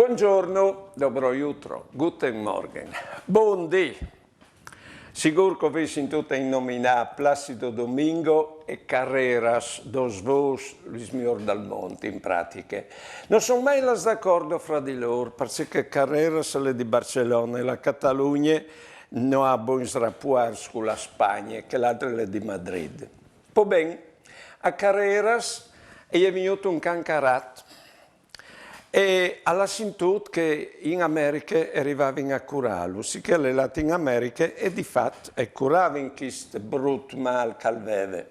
Buongiorno, dobro jutro, guten morgen, buondì. Sigur che vi sentite nominare Placido Domingo e Carreras, dos vos, Luis Mior dal Monte, in pratica. Non sono mai d'accordo fra di loro, perché Carreras è di Barcellona e la Catalogna non ha buoni rapporti con la Spagna, che l'altra è di Madrid. Poi bene, a Carreras è venuto un cancarat. E alla sentut che in America arrivavano a curarlo, sicché le là in America e di fatto curavano questo brutto mal che aveva.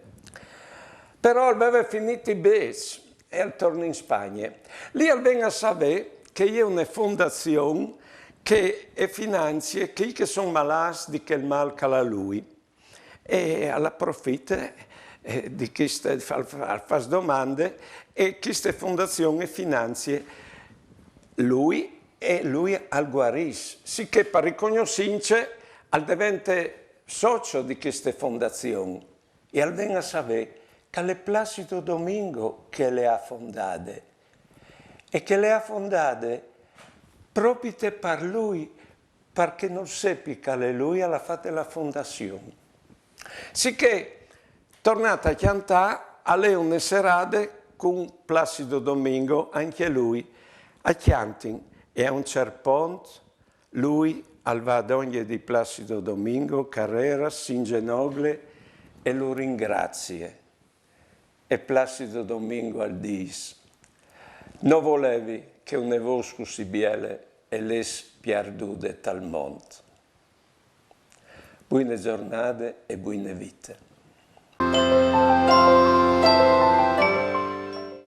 Però aveva finito i bes e torna in Spagna. Lì aveva a sapere che è una fondazione che finanzia chi che sono malati di quel mal che ha lui. E approfitta di queste fa domande e questa fondazione finanzia lui e lui al guarisce, sicché per riconoscere al diventa socio di queste fondazioni e al venga a sapere che è Placido Domingo che le ha fondate e che le ha fondate proprio per lui, perché non seppi che lui ha fatto la fondazione. Sicché tornata a cantare alle una serate con Placido Domingo, anche lui a Chiantin e a un certo punto lui al vadoglie di Placido Domingo, Carreras, s'ingenogle e lo ringrazia. E Placido Domingo al dice, non volevi che un evosco si biele e les piardude tal mondo. Buone giornate e buone vite.